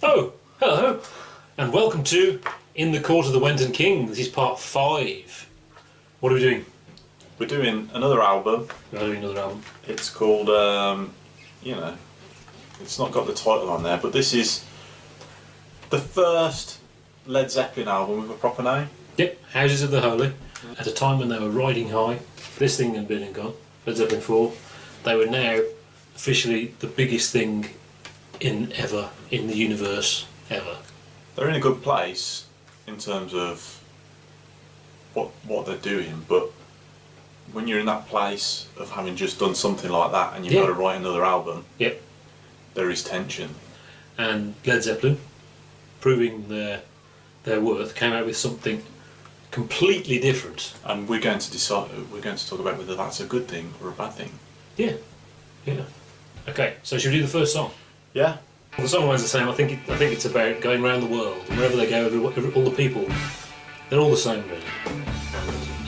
Oh, hello, and welcome to In the Court of the Wenton King. This is part 5. What are we doing? We're doing another album. We're doing another album. It's called, it's not got the title on there, but this is the first Led Zeppelin album with a proper name. Yep, Houses of the Holy. At a time when they were riding high, this thing had been and gone, Led Zeppelin 4. They were now officially the biggest thing in the universe ever. They're in a good place in terms of what they're doing, but when you're in that place of having just done something like that and you've got to write another album, there is tension. And Led Zeppelin, proving their worth, came out with something completely different. And we're going to talk about whether that's a good thing or a bad thing. Yeah. Okay, so should we do the first song? Yeah. The song remains the same. I think it's about going around the world, and wherever they go, all the people, they're all the same really,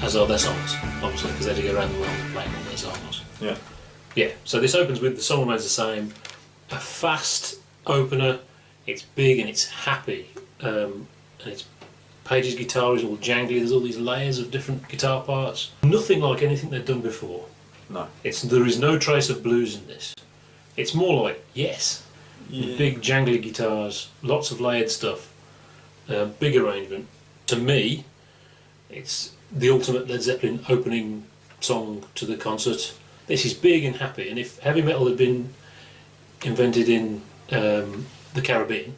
as are their songs, obviously, because they do go around the world playing all their songs. Yeah. So this opens with The Song Remains the Same, a fast opener. It's big and it's happy, and it's Page's guitar is all jangly. There's all these layers of different guitar parts. Nothing like anything they've done before. No. There is no trace of blues in this. It's more like big jangly guitars, lots of layered stuff, big arrangement. To me, it's the ultimate Led Zeppelin opening song to the concert. This is big and happy, and if heavy metal had been invented in the Caribbean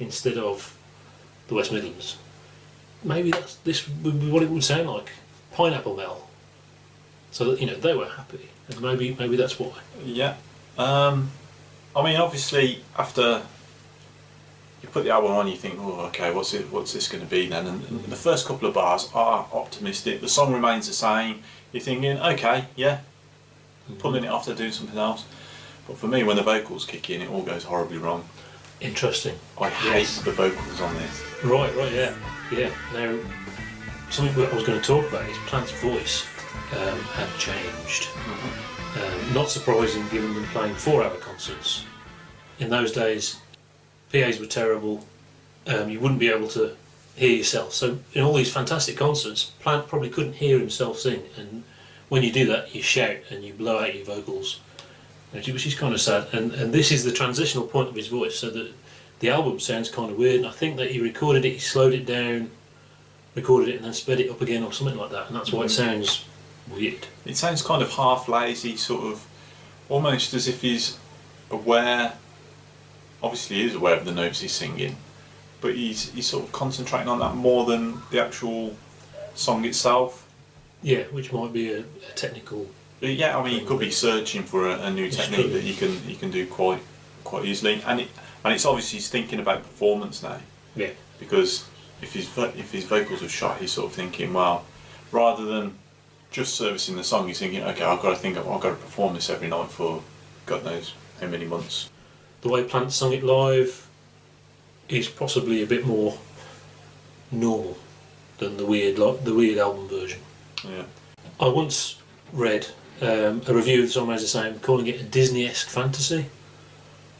instead of the West Midlands, maybe this would be what it would sound like, pineapple metal. So that they were happy, and maybe that's why. Yeah. I mean, obviously, after you put the album on, you think, oh, okay, what's this going to be then? And the first couple of bars are optimistic. The song remains the same. You're thinking, okay, pulling it off, they're doing something else. But for me, when the vocals kick in, it all goes horribly wrong. Interesting. I hate the vocals on this. Right, yeah. Now, something I was going to talk about is Plant's voice had changed. Not surprising given them playing 4-hour concerts. In those days, PAs were terrible. You wouldn't be able to hear yourself. So in all these fantastic concerts, Plant probably couldn't hear himself sing. And when you do that, you shout and you blow out your vocals, which is kind of sad. And this is the transitional point of his voice, so that the album sounds kind of weird. And I think that he recorded it, he slowed it down, recorded it, and then sped it up again or something like that. And that's why it sounds weird. It sounds kind of half lazy, sort of almost as if he's aware. Obviously he is aware of the notes he's singing, but he's sort of concentrating on that more than the actual song itself. Yeah, which might be a technical. Yeah, I mean, you could be searching for a new technique that you can do quite easily, and it's obviously he's thinking about performance now. Yeah. Because if his vocals are shot, he's sort of thinking, well, rather than just servicing the song, he's thinking, okay, I've got to perform this every night for God knows how many months. The way Plant sung it live is possibly a bit more normal than the weird album version. Yeah. I once read a review of The Song Remains the Same, calling it a Disney-esque fantasy.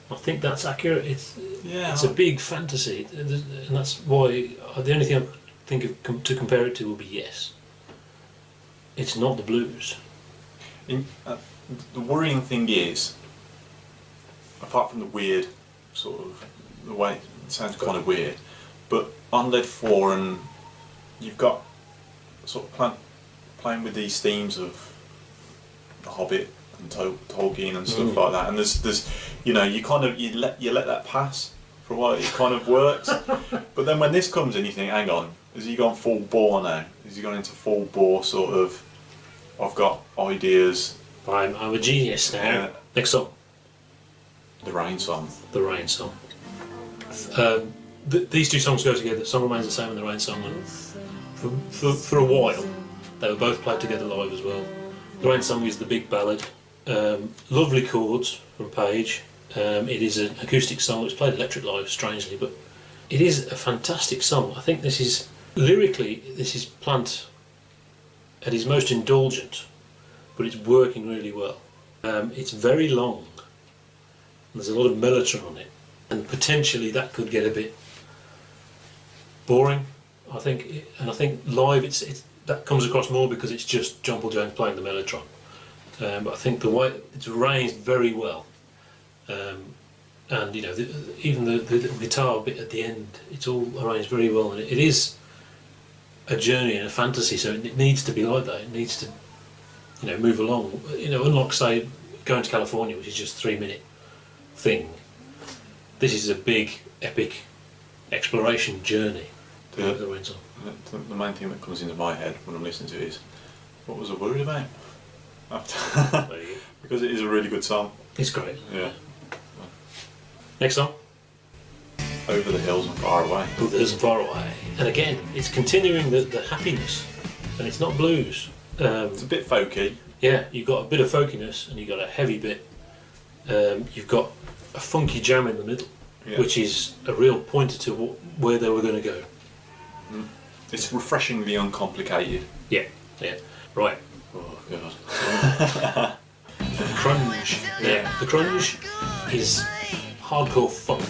I think that's accurate. It's a big fantasy, and that's why the only thing I think of to compare it to will be Yes. It's not the blues. The worrying thing is, apart from the weird sort of the way it sounds kind of weird, but on Led 4 and you've got sort of playing with these themes of The Hobbit and Tolkien and stuff like that, and there's you let that pass for a while. It kind of works, but then when this comes in, you think, hang on, has he gone full bore now? Has he gone into full bore sort of? I've got ideas. I'm a genius now. Next song. The Rain Song. The Rain Song. These two songs go together. The Song Remains the Same and The Rain Song. And for a while, they were both played together live as well. The Rain Song is the big ballad. Lovely chords from Page. It is an acoustic song. It's played electric live, strangely, but it is a fantastic song. I think this is Plant at his most indulgent, but it's working really well. It's very long. There's a lot of mellotron on it, and potentially that could get a bit boring. I think, and I think live it's that comes across more because it's just John Paul Jones playing the mellotron. But I think the way it's arranged very well, and you know, even the guitar bit at the end, it's all arranged very well, and it is a journey and a fantasy, so it needs to be like that. It needs to, you know, move along. You know, unlike say Going to California, which is just a 3-minute thing. This is a big, epic exploration journey. The main thing that comes into my head when I'm listening to it is, what was I worried about? After because it is a really good song. It's great. Yeah. Next song. Over the Hills and Far Away. Over the Hills and Far Away. And again, it's continuing the happiness, and it's not blues. It's a bit folky. Yeah, you've got a bit of folkiness and you've got a heavy bit. You've got a funky jam in the middle, which is a real pointer to where they were going to go. It's refreshingly uncomplicated. Yeah, yeah. Right. Oh, God. Crunge. Yeah, the Crunge is hardcore funk.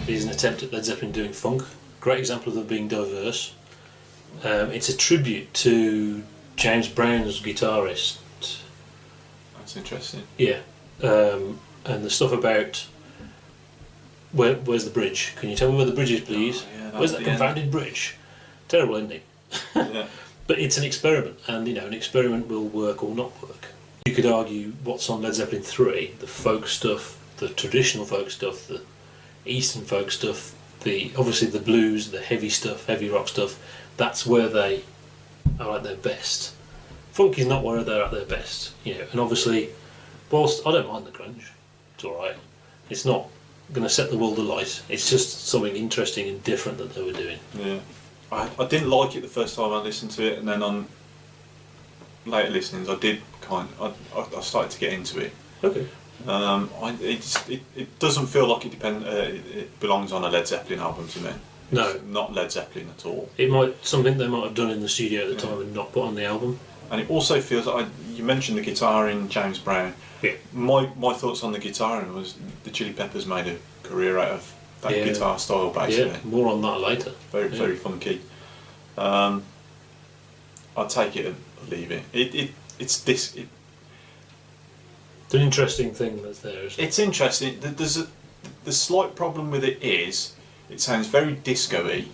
It is an attempt at Led Zeppelin doing funk. Great example of them being diverse. It's a tribute to James Brown's guitarist. That's interesting. Yeah, and the stuff about where's the bridge? Can you tell me where the bridge is, please? Oh, yeah, where's that confounded bridge? Terrible ending. Yeah. But it's an experiment, and you know, an experiment will work or not work. You could argue what's on Led Zeppelin 3, the folk stuff, the traditional folk stuff, the Eastern folk stuff, obviously the blues, the heavy stuff, heavy rock stuff. That's where they are at their best. Funk is not where they're at their best, you know. And obviously, whilst I don't mind the grunge, it's all right. It's not going to set the world alight. It's just something interesting and different that they were doing. Yeah, I didn't like it the first time I listened to it, and then on later listenings, I did I started to get into it. Okay. It doesn't feel like it belongs on a Led Zeppelin album to me. No, it's not Led Zeppelin at all. It might something they might have done in the studio at the time and not put on the album. And it also feels like you mentioned the guitar in James Brown. Yeah. My thoughts on the guitarring was the Chili Peppers made a career out of that guitar style basically. Yeah, more on that later. Very funky. I'll take it and leave it. It's an interesting thing that's there, isn't it? It's interesting. The slight problem with it is it sounds very disco-y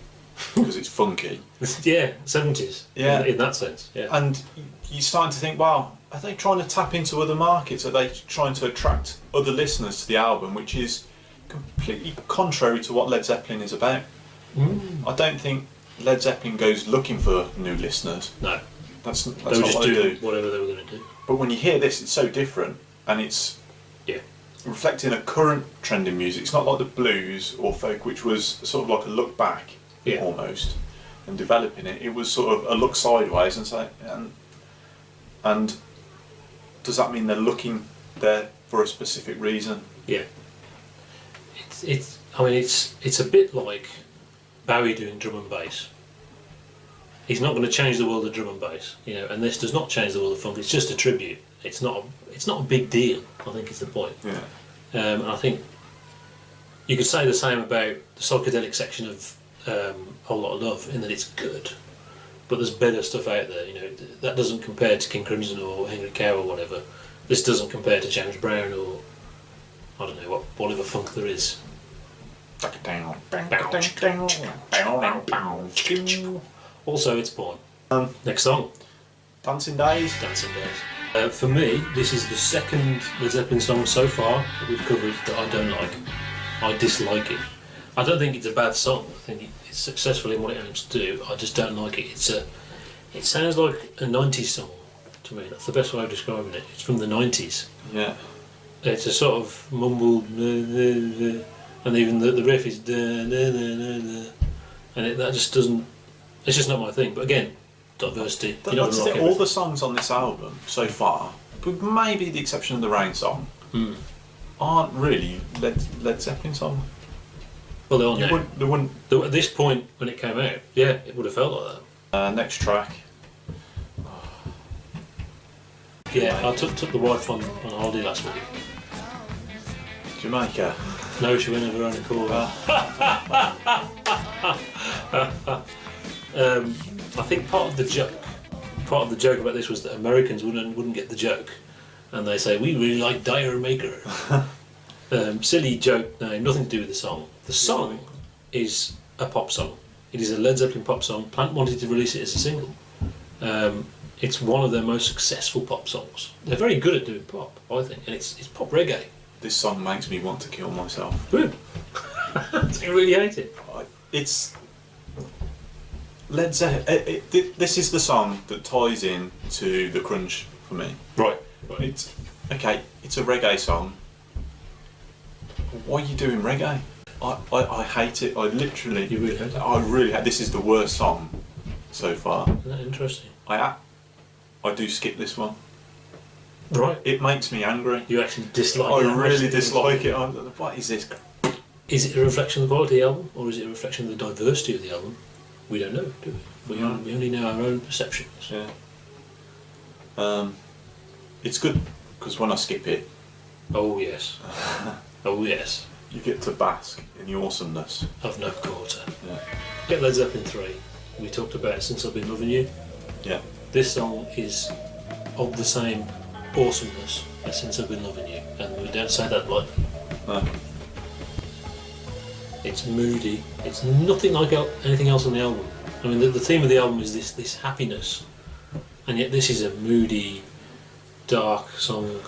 because it's funky. Yeah, 70s. Yeah. In that sense. Yeah. And you're starting to think, wow, are they trying to tap into other markets? Are they trying to attract other listeners to the album, which is completely contrary to what Led Zeppelin is about? I don't think Led Zeppelin goes looking for new listeners. No. That's they not would just what they do. Whatever they were going to do. But when you hear this, it's so different, and it's reflecting a current trend in music. It's not like the blues or folk, which was sort of like a look back, almost, and developing it. It was sort of a look sideways and say, and does that mean they're looking there for a specific reason? Yeah. It's a bit like Bowie doing drum and bass. He's not going to change the world of drum and bass, you know, and this does not change the world of funk. It's just a tribute. It's not a big deal, I think is the point. Yeah. And I think you could say the same about the psychedelic section of Whole Lot of Love, in that it's good, but there's better stuff out there. You know, that doesn't compare to King Crimson or Henry Cow or whatever. This doesn't compare to James Brown or I don't know what whatever funk there is. Also, it's porn. Next song. Dancing Days. Dancing Days. For me, this is the second Led Zeppelin song so far that we've covered that I don't like. I dislike it. I don't think it's a bad song. I think it's successful in what it aims to do. I just don't like it. It sounds like a 90s song to me. That's the best way of describing it. It's from the 90s. Yeah. It's a sort of mumbled, and even the riff is, and that just doesn't. It's just not my thing. But again, diversity. That's the thing. All the songs on this album so far, with maybe the exception of the Rain song, aren't really Led Zeppelin songs. Well, they are now. They wouldn't. At this point, when it came out, yeah, it would have felt like that. Next track. Yeah, I took the wife on holiday last week. Jamaica. No, she went of her own accord. I think part of the joke about this was that Americans wouldn't get the joke, and they say we really like Dlyer Maker. Silly joke. No, nothing to do with the song. The song is a pop song. It is a Led Zeppelin pop song. Plant wanted to release it as a single. It's one of their most successful pop songs. They're very good at doing pop, I think, and it's pop reggae. This song makes me want to kill myself. Good. You really hate it. It's Led Zeppelin. This is the song that ties in to the Crunge for me. Right. It's okay. It's a reggae song. Why are you doing reggae? I hate it. I literally. You really hate it? I really hate. This is the worst song so far. Isn't that interesting? I do skip this one. Right. It makes me angry. You actually dislike it? I really dislike it. What is this? Is it a reflection of the quality of the album, or is it a reflection of the diversity of the album? We don't know, do we? We only know our own perceptions. Yeah. It's good because when I skip it, Oh yes. Oh yes. you get to bask in the awesomeness. Of No Quarter. Yeah. Get Led Zeppelin 3. We talked about it Since I've Been Loving You. Yeah. This song is of the same awesomeness as Since I've Been Loving You, and we don't say that lightly. No. It's moody. It's nothing like anything else on the album. I mean, the theme of the album is this happiness, and yet this is a moody, dark song.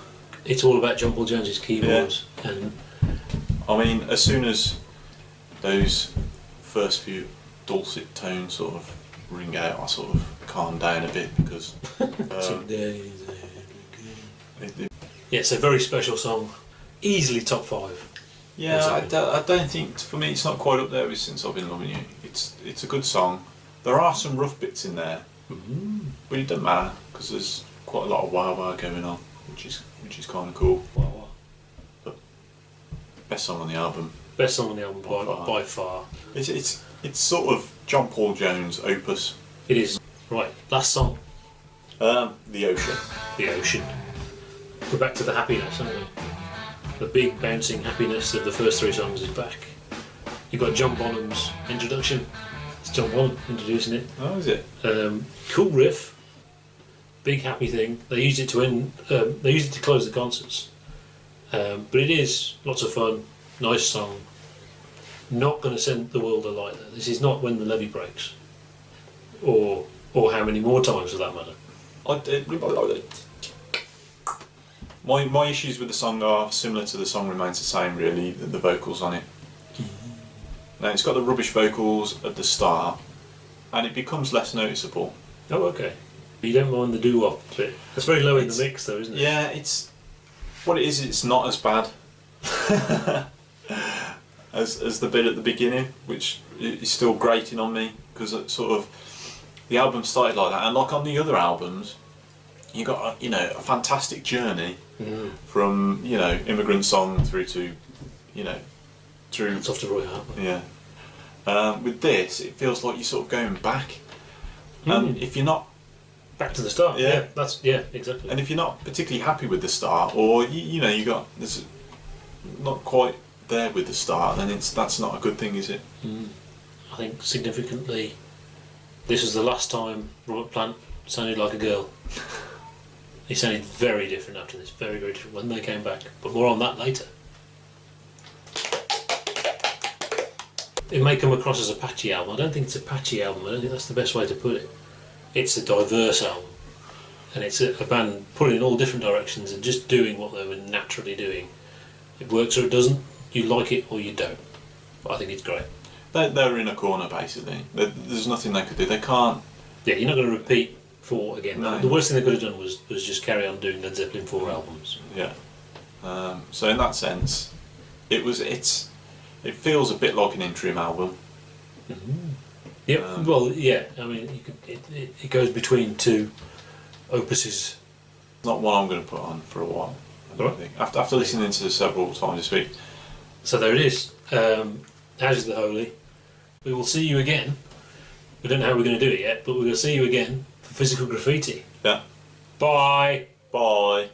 It's all about John Paul Jones's keyboards, and I mean, as soon as those first few dulcet tones sort of ring out, I sort of calm down a bit because. Yeah, it's a very special song. Easily top 5. Yeah, I don't think, for me, it's not quite up there with Since I've Been Loving You. It's a good song. There are some rough bits in there, but it doesn't matter because there's quite a lot of wow going on, which is kind of cool. Wow. But best song on the album. Best song on the album by far. It's sort of John Paul Jones' opus. It is. Right, last song. The Ocean. The Ocean. We're back to the happiness, aren't we? The big bouncing happiness of the first 3 songs is back. You've got John Bonham's introduction. It's John Bonham introducing it. Oh, is it? Cool riff. Big happy thing. They used it to end. They used it to close the concerts. But it is lots of fun. Nice song. Not going to send the world alight though. This is not When the Levee Breaks, or how many more times for that matter. My issues with the song are similar to The Song Remains the Same, really, the vocals on it. Now, it's got the rubbish vocals at the start, and it becomes less noticeable. Oh, okay. You don't mind the doo-wop bit. That's very low in the mix though, isn't it? Yeah, it's not as bad as the bit at the beginning, which is still grating on me, because sort of the album started like that, and like on the other albums, you got a fantastic journey from Immigrant Song through to through. It's off to Roy Harper. Yeah. With this, it feels like you're sort of going back, and if you're not back to the start. Yeah. That's exactly. and if you're not particularly happy with the start, or there's not quite there with the start, then that's not a good thing, is it? I think significantly, this was the last time Robert Plant sounded like a girl. He sounded very different after this, very, very different when they came back, but more on that later. It may come across as a patchy album. I don't think it's a patchy album. I don't think that's the best way to put it. It's a diverse album, and it's a band pulling in all different directions and just doing what they were naturally doing. It works or it doesn't. You like it or you don't. But I think it's great. They're in a corner, basically. There's nothing they could do. They can't. Yeah, you're not going to repeat 4 again. No. The worst thing they could have done was just carry on doing Led Zeppelin 4 albums. Yeah. So in that sense, it feels a bit like an interim album. Yeah. Well, yeah. I mean, it goes between 2 opuses. Not one I'm going to put on for a while. I don't think. After listening to it several times this week. So there it is. As is the Holy. We will see you again. We don't know how we're going to do it yet, but we're going to see you again for Physical Graffiti. Yeah. Bye. Bye.